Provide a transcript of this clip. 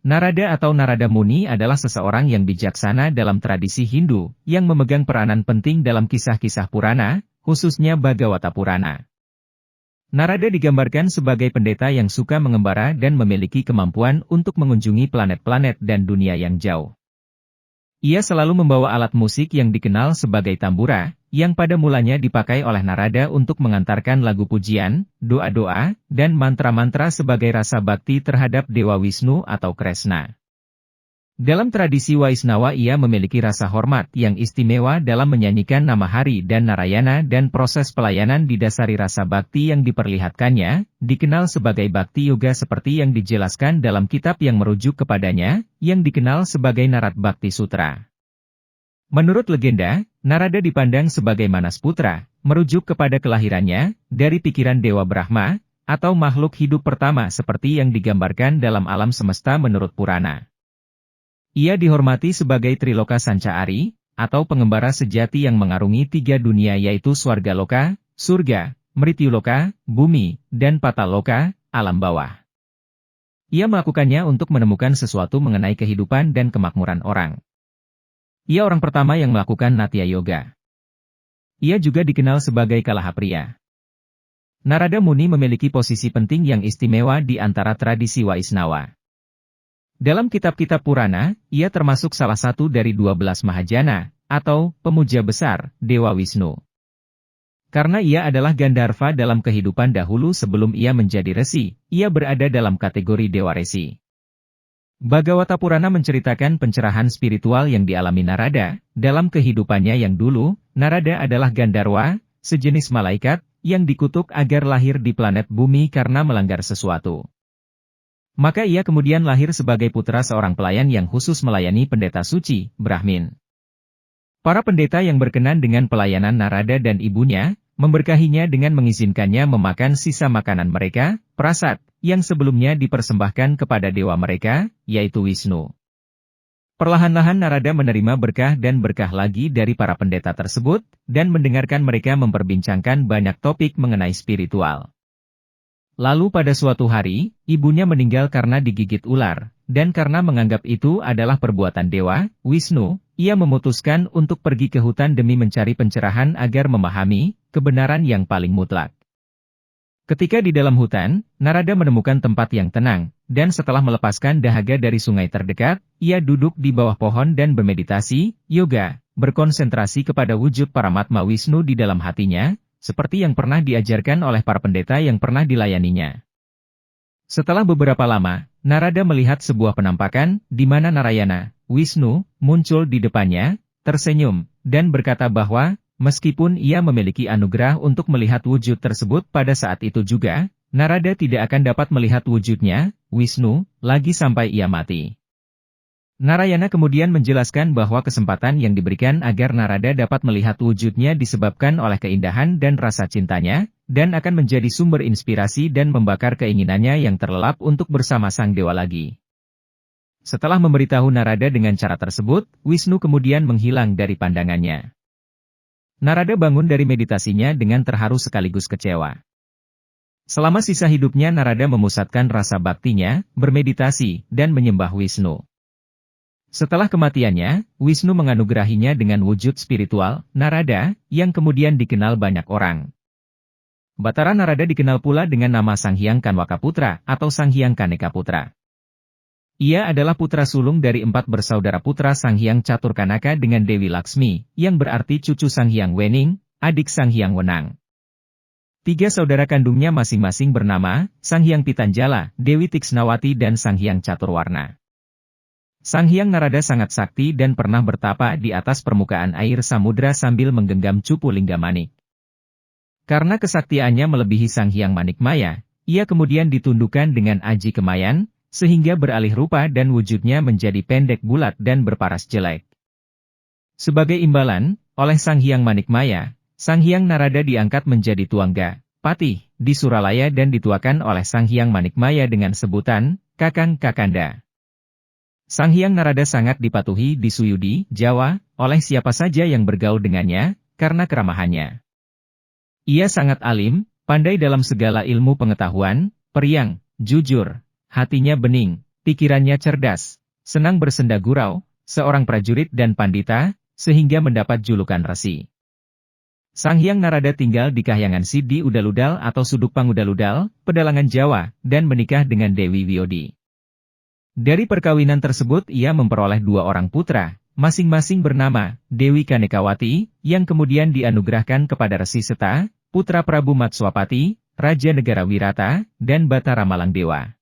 Narada atau Narada Muni adalah seseorang yang bijaksana dalam tradisi Hindu, yang memegang peranan penting dalam kisah-kisah Purana, khususnya Bhagavata Purana. Narada digambarkan sebagai pendeta yang suka mengembara dan memiliki kemampuan untuk mengunjungi planet-planet dan dunia yang jauh. Ia selalu membawa alat musik yang dikenal sebagai tambura, yang pada mulanya dipakai oleh Narada untuk mengantarkan lagu pujian, doa-doa, dan mantra-mantra sebagai rasa bakti terhadap Dewa Wisnu atau Kresna. Dalam tradisi Waisnawa ia memiliki rasa hormat yang istimewa dalam menyanyikan nama Hari dan Narayana dan proses pelayanan didasari rasa bakti yang diperlihatkannya, dikenal sebagai Bhakti Yoga seperti yang dijelaskan dalam kitab yang merujuk kepadanya, yang dikenal sebagai Narad Bhakti Sutra. Menurut legenda, Narada dipandang sebagai Manas Putra, merujuk kepada kelahirannya, dari pikiran Dewa Brahma, atau makhluk hidup pertama seperti yang digambarkan dalam alam semesta menurut Purana. Ia dihormati sebagai Triloka Sancaari, atau pengembara sejati yang mengarungi 3 dunia yaitu Swargaloka, surga, Mrityuloka, bumi, dan Pataloka, alam bawah. Ia melakukannya untuk menemukan sesuatu mengenai kehidupan dan kemakmuran orang. Ia orang pertama yang melakukan Natya Yoga. Ia juga dikenal sebagai Kalahapriya. Narada Muni memiliki posisi penting yang istimewa di antara tradisi Waisnawa. Dalam kitab-kitab Purana, ia termasuk salah satu dari 12 Mahajana, atau pemuja besar, Dewa Wisnu. Karena ia adalah Gandharva dalam kehidupan dahulu sebelum ia menjadi resi, ia berada dalam kategori Dewa Resi. Bhagavata Purana menceritakan pencerahan spiritual yang dialami Narada, dalam kehidupannya yang dulu, Narada adalah Gandharva, sejenis malaikat, yang dikutuk agar lahir di planet bumi karena melanggar sesuatu. Maka ia kemudian lahir sebagai putra seorang pelayan yang khusus melayani pendeta suci, Brahmin. Para pendeta yang berkenan dengan pelayanan Narada dan ibunya, memberkahinya dengan mengizinkannya memakan sisa makanan mereka, prasad, yang sebelumnya dipersembahkan kepada dewa mereka, yaitu Wisnu. Perlahan-lahan Narada menerima berkah dan berkah lagi dari para pendeta tersebut, dan mendengarkan mereka memperbincangkan banyak topik mengenai spiritual. Lalu pada suatu hari, ibunya meninggal karena digigit ular, dan karena menganggap itu adalah perbuatan dewa, Wisnu, ia memutuskan untuk pergi ke hutan demi mencari pencerahan agar memahami kebenaran yang paling mutlak. Ketika di dalam hutan, Narada menemukan tempat yang tenang, dan setelah melepaskan dahaga dari sungai terdekat, ia duduk di bawah pohon dan bermeditasi, yoga, berkonsentrasi kepada wujud Paramatma Wisnu di dalam hatinya, seperti yang pernah diajarkan oleh para pendeta yang pernah dilayaninya. Setelah beberapa lama, Narada melihat sebuah penampakan, di mana Narayana, Wisnu, muncul di depannya, tersenyum, dan berkata bahwa, meskipun ia memiliki anugerah untuk melihat wujud tersebut pada saat itu juga, Narada tidak akan dapat melihat wujudnya, Wisnu, lagi sampai ia mati. Narayana kemudian menjelaskan bahwa kesempatan yang diberikan agar Narada dapat melihat wujudnya disebabkan oleh keindahan dan rasa cintanya, dan akan menjadi sumber inspirasi dan membakar keinginannya yang terlelap untuk bersama sang dewa lagi. Setelah memberitahu Narada dengan cara tersebut, Wisnu kemudian menghilang dari pandangannya. Narada bangun dari meditasinya dengan terharu sekaligus kecewa. Selama sisa hidupnya Narada memusatkan rasa baktinya, bermeditasi, dan menyembah Wisnu. Setelah kematiannya, Wisnu menganugerahinya dengan wujud spiritual, Narada, yang kemudian dikenal banyak orang. Batara Narada dikenal pula dengan nama Sang Hyang Kanwaka Putra, atau Sang Hyang Kaneka Putra. Ia adalah putra sulung dari 4 bersaudara putra Sang Hyang Caturkanaka dengan Dewi Laksmi, yang berarti cucu Sang Hyang Wening, adik Sang Hyang Wenang. 3 saudara kandungnya masing-masing bernama, Sang Hyang Pitanjala, Dewi Tiksnawati dan Sang Hyang Caturwarna. Sang Hyang Narada sangat sakti dan pernah bertapa di atas permukaan air samudra sambil menggenggam cupu Linggamanik. Karena kesaktiannya melebihi Sang Hyang Manikmaya, ia kemudian ditundukkan dengan Aji Kemayan, sehingga beralih rupa dan wujudnya menjadi pendek bulat dan berparas jelek. Sebagai imbalan, oleh Sang Hyang Manikmaya, Sang Hyang Narada diangkat menjadi Tuangga, Patih, di Suralaya dan dituakan oleh Sang Hyang Manikmaya dengan sebutan, Kakang Kakanda. Sang Hyang Narada sangat dipatuhi di Suyudi, Jawa, oleh siapa saja yang bergaul dengannya, karena keramahannya. Ia sangat alim, pandai dalam segala ilmu pengetahuan, periang, jujur, hatinya bening, Pikirannya cerdas, senang bersenda gurau, seorang prajurit dan pandita, sehingga mendapat julukan resi. Sang Hyang Narada tinggal di Kahyangan Sidi Udaludal atau Suduk Pangudaludal, Pedalangan Jawa, dan menikah dengan Dewi Wiodi. Dari perkawinan tersebut ia memperoleh 2 orang putra, masing-masing bernama Dewi Kanekawati, yang kemudian dianugerahkan kepada Resi Seta, putra Prabu Matswapati, Raja Negara Wirata, dan Batara Malangdewa.